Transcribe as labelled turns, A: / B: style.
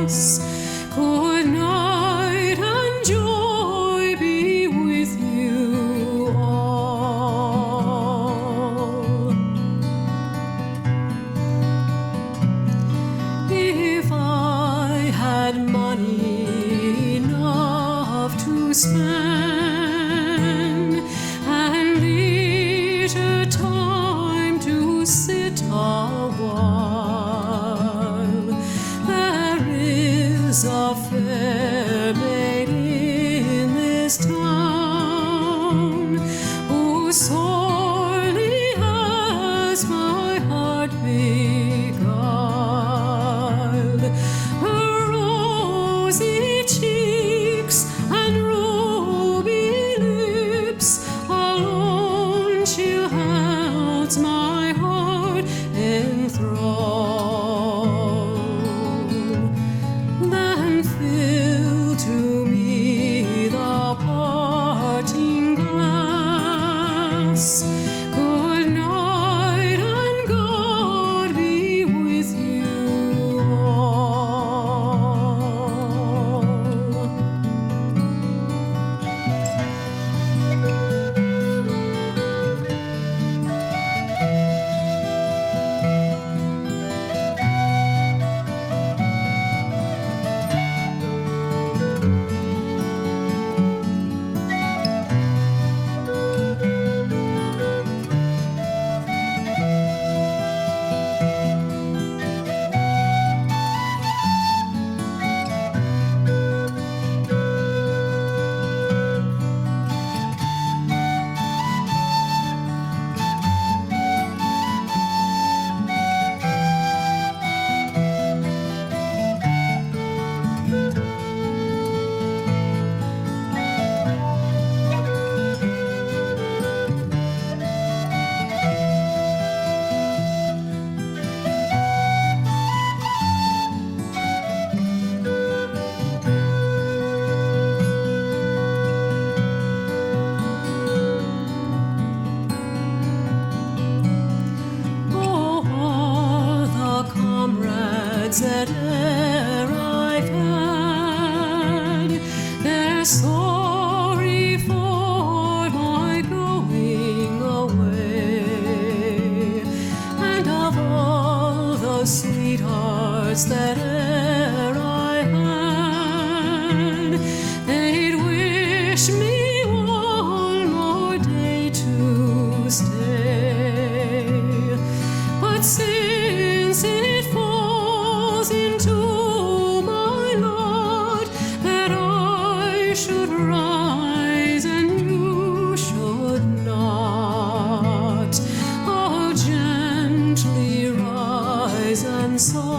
A: Good night and joy be with you all. If I had money enough to spend and leisure time to sit a while, there is a fair maid in this town who sorely has my heart beguiled. Her rosy cheeks and ruby lips alone she holds my heart enthralled. Then fill to me the parting glass. Good night and God be with you all. Oh, all the comrades that e'er I've had, they're sorry for my going away. And of all the sweethearts that e'er I had, they'd wish me one more day to stay. But since it falls into my lot that I should rise and you should not, I'll gently rise and so